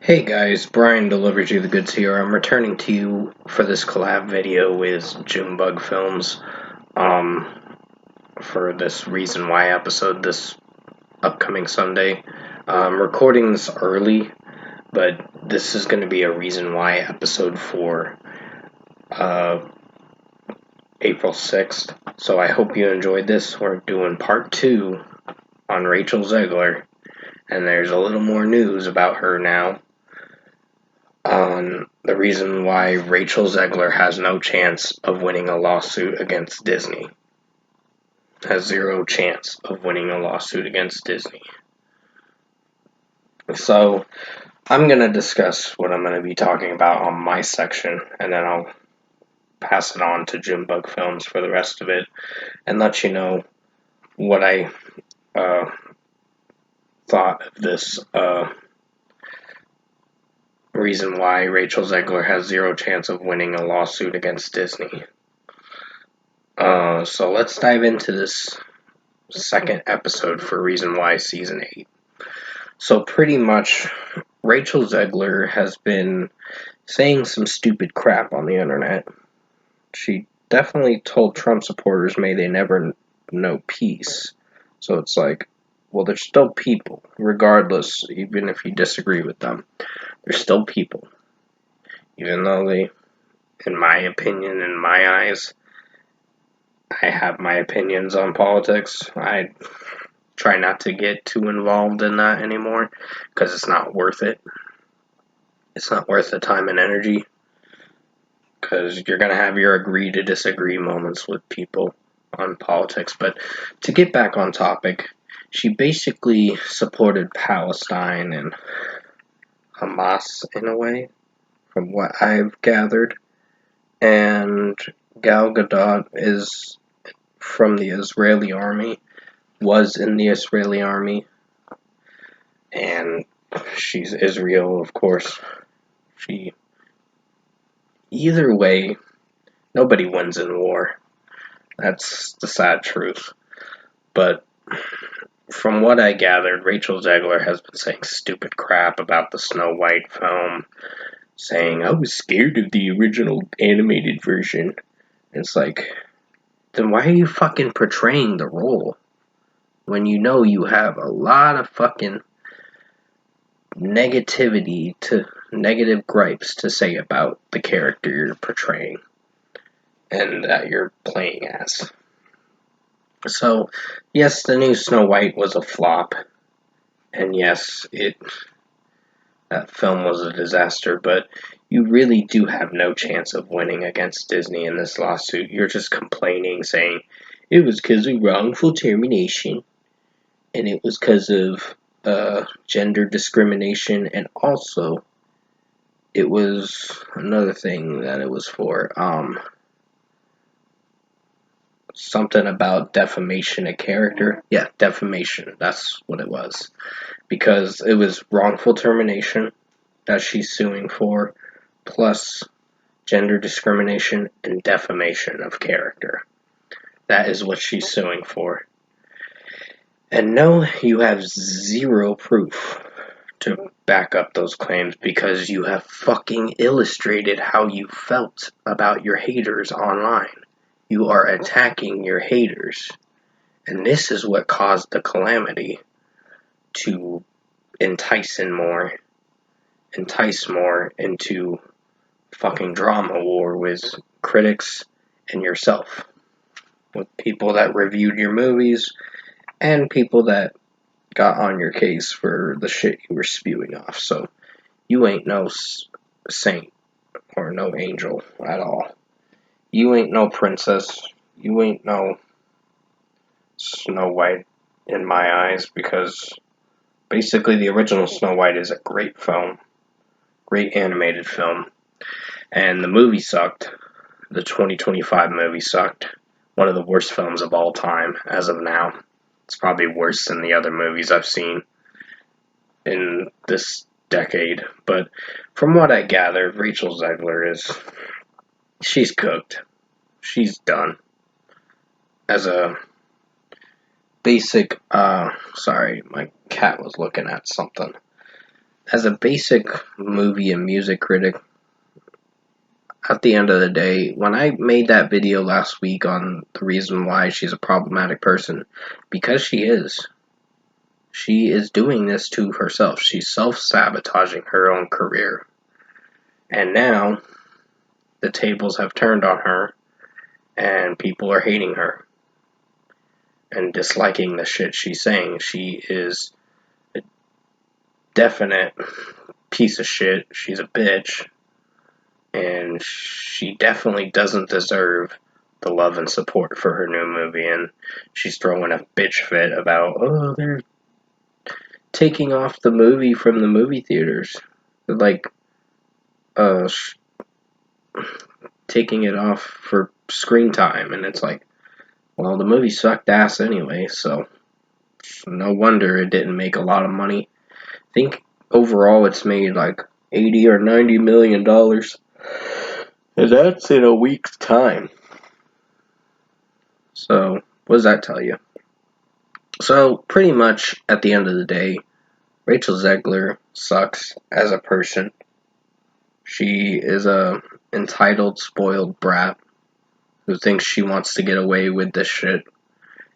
Hey guys, Brian delivers you the goods here. I'm returning to you for this collab video with Joonbug Films for this Reason Why episode this upcoming Sunday. I'm recording this early, but this is going to be a Reason Why episode for April 6th. So I hope you enjoyed this. We're doing part 2 on Rachel Zegler, and there's a little more news about her now. On the reason why Rachel Zegler has no chance of winning a lawsuit against Disney. Has zero chance of winning a lawsuit against Disney. So, I'm going to discuss what I'm going to be talking about on my section, and then I'll pass it on to Joonbug Films for the rest of it, and let you know what I thought of this reason why Rachel Zegler has zero chance of winning a lawsuit against Disney. So let's dive into this second episode for Reason Why Season 8. So pretty much, Rachel Zegler has been saying some stupid crap on the internet. She definitely told Trump supporters may they never know peace. So it's like, well, they're still people, regardless, even if you disagree with them. They're still people. Even though they, in my opinion, in my eyes, I have my opinions on politics. I try not to get too involved in that anymore because it's not worth it. It's not worth the time and energy because you're going to have your agree to disagree moments with people on politics. But to get back on topic, she basically supported Palestine and Hamas in a way, from what I've gathered. And Gal Gadot is from the Israeli army, was in the Israeli army, and she's Israel, of course. Either way, nobody wins in war. That's the sad truth. But from what I gathered, Rachel Zegler has been saying stupid crap about the Snow White film, saying, I was scared of the original animated version. It's like, then why are you fucking portraying the role when you know you have a lot of fucking negative gripes to say about the character you're portraying and that you're playing as? So, yes, the new Snow White was a flop, and yes, that film was a disaster, but you really do have no chance of winning against Disney in this lawsuit. You're just complaining, saying it was because of wrongful termination, and it was because of gender discrimination, and also it was another thing that it was for, something about defamation of character. Yeah, defamation, that's what it was. Because it was wrongful termination that she's suing for, plus gender discrimination and defamation of character. That is what she's suing for. And no, you have zero proof to back up those claims because you have fucking illustrated how you felt about your haters online. You are attacking your haters. And this is what caused the calamity to entice more into fucking drama war with critics and yourself. With people that reviewed your movies and people that got on your case for the shit you were spewing off. So you ain't no saint or no angel at all. You ain't no princess. You ain't no Snow White in my eyes, because basically the original Snow White is a great film. Great animated film. And the movie sucked. The 2025 movie sucked. One of the worst films of all time as of now. It's probably worse than the other movies I've seen in this decade. But from what I gathered, Rachel Zegler she's cooked. She's done. As a basic, sorry, my cat was looking at something. as a basic movie and music critic, at the end of the day, when I made that video last week on the reason why she's a problematic person, because she is doing this to herself. She's self-sabotaging her own career. And now the tables have turned on her and people are hating her and disliking the shit she's saying. She is a definite piece of shit. She's a bitch. And she definitely doesn't deserve the love and support for her new movie. And she's throwing a bitch fit about, oh, they're taking off the movie from the movie theaters. Like, uh, taking it off for screen time. And it's like, well, the movie sucked ass anyway, so no wonder it didn't make a lot of money. I think overall it's made like 80 or 90 million dollars. And that's in a week's time. So, what does that tell you? So, pretty much at the end of the day, Rachel Zegler sucks as a person. She is a entitled, spoiled brat who thinks she wants to get away with this shit.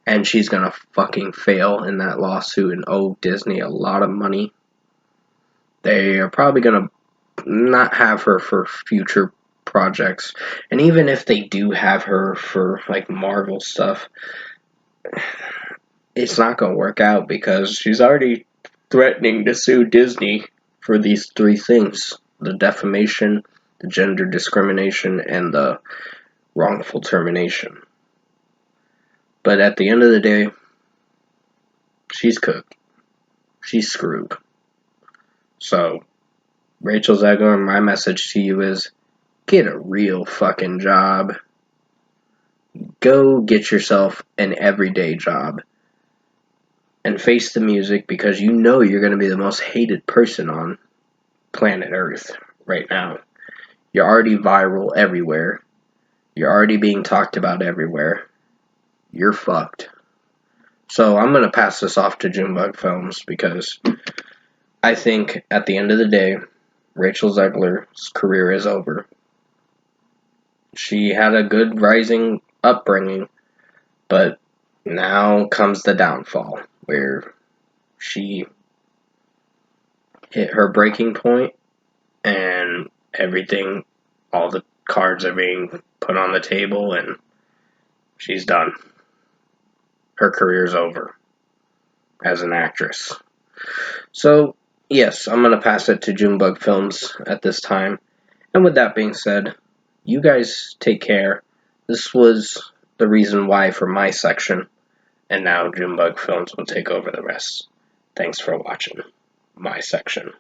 And she's gonna fucking fail in that lawsuit and owe Disney a lot of money. They are probably gonna not have her for future projects. And even if they do have her for like Marvel stuff, it's not gonna work out because she's already threatening to sue Disney for these three things: the defamation, the gender discrimination, and the wrongful termination. But at the end of the day, she's cooked. She's screwed. So, Rachel Zegler, my message to you is get a real fucking job. Go get yourself an everyday job and face the music because you know you're going to be the most hated person on planet Earth right now. You're already viral everywhere. You're already being talked about everywhere. You're fucked. So I'm going to pass this off to Joonbug Films because I think at the end of the day, Rachel Zegler's career is over. She had a good rising upbringing, but now comes the downfall where she hit her breaking point and everything, all the cards are being put on the table and she's done. Her career's over as an actress. So, yes, I'm going to pass it to Joonbug Films at this time. And with that being said, you guys take care. This was the reason why for my section, and now Joonbug Films will take over the rest. Thanks for watching my section.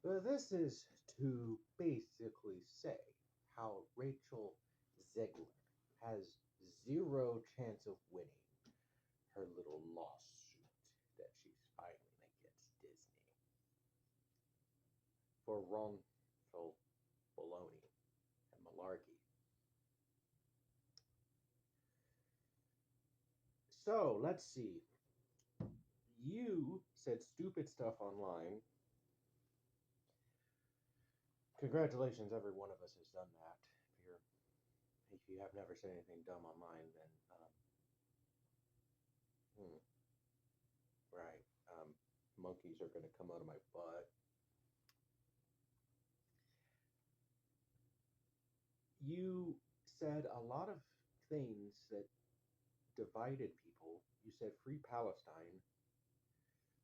This is to basically say how Rachel Zegler has zero chance of winning her little lawsuit that she's filing against Disney for wrongful baloney and malarkey. So let's see. You said stupid stuff online. Congratulations, every one of us has done that. If you have never said anything dumb online, then hmm, right, monkeys are going to come out of my butt. You said a lot of things that divided people. You said free Palestine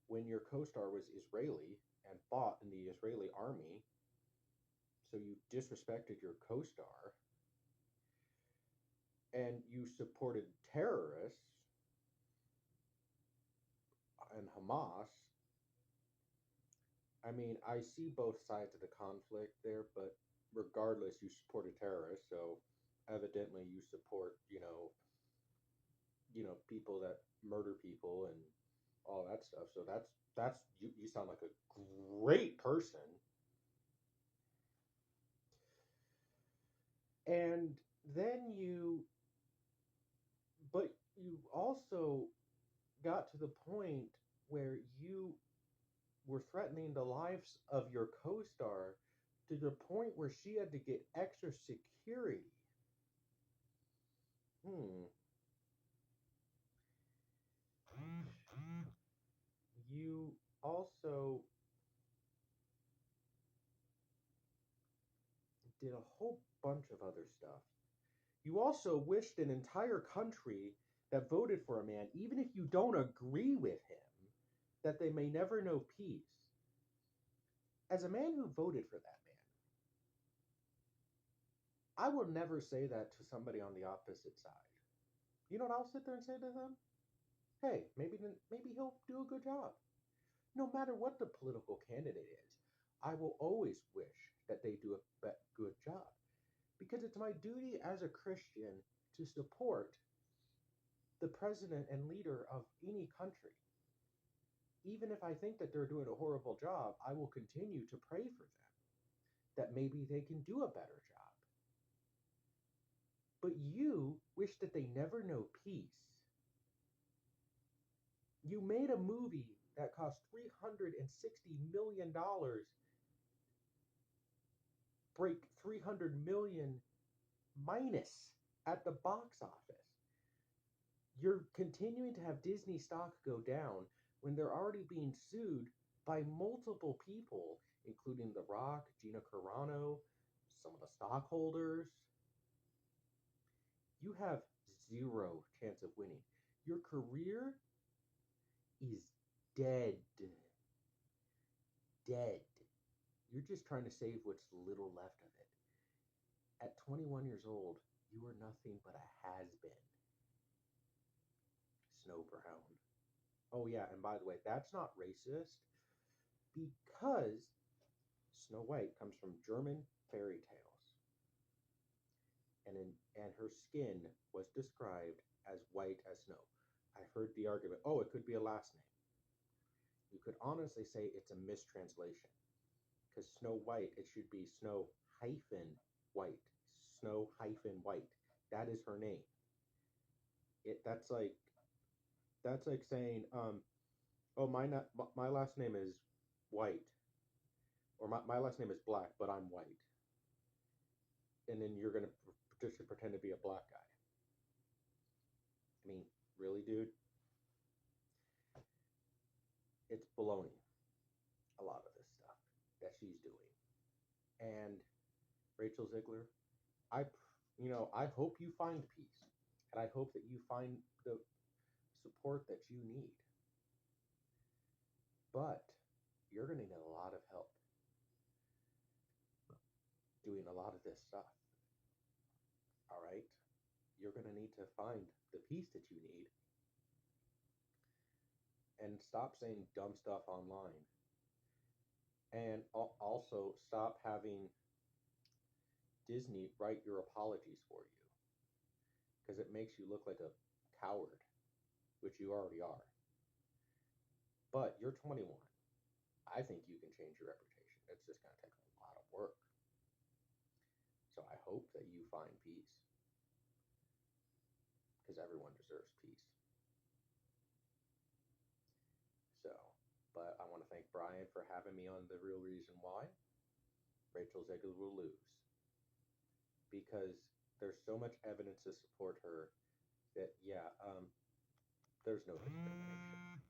when your co-star was Israeli and fought in the Israeli army. So you disrespected your co-star and you supported terrorists and Hamas. I mean, I see both sides of the conflict there, but regardless, you support a terrorist, so evidently you support, people that murder people and all that stuff. So that's you sound like a great person. And then but you also got to the point where you were threatening the lives of your co-star to the point where she had to get extra security. Hmm. You also did a whole bunch of other stuff. You also wished an entire country that voted for a man, even if you don't agree with him, that they may never know peace. As a man who voted for that man, I will never say that to somebody on the opposite side. You know what I'll sit there and say to them? Hey, maybe he'll do a good job. No matter what the political candidate is, I will always wish that they do a good job because it's my duty as a Christian to support the president and leader of any country. Even if I think that they're doing a horrible job, I will continue to pray for them that maybe they can do a better job. But you wish that they never know peace. You made a movie that cost $360 million, break 300 million minus at the box office. You're continuing to have Disney stock go down when they're already being sued by multiple people, including The Rock, Gina Carano, some of the stockholders. You have zero chance of winning. Your career is dead. Dead. You're just trying to save what's little left of it. At 21 years old, you are nothing but a has-been. Snow Brown. Oh yeah, and by the way, that's not racist because Snow White comes from German fairy tales. And her skin was described as white as snow. I've heard the argument, oh, it could be a last name. You could honestly say it's a mistranslation. Because Snow White, it should be Snow hyphen White. Snow hyphen White. That is her name. That's like saying, oh, my last name is White, or my last name is Black, but I'm white, and then you're gonna just pretend to be a black guy. I mean, really, dude? It's baloney. A lot of this stuff that she's doing, and Rachel Ziegler, I hope you find peace, and I hope that you find the support that you need. But you're gonna need a lot of help doing a lot of this stuff. All right, you're gonna need to find the peace that you need and stop saying dumb stuff online. And also stop having Disney write your apologies for you because it makes you look like a coward, which you already are. But you're 21. I think you can change your reputation. It's just going to take a lot of work. So I hope that you find peace because everyone deserves peace. So, but I want to thank Brian for having me on The Real Reason Why. Rachel Zegler will lose because there's so much evidence to support her that, yeah, there's no discrimination.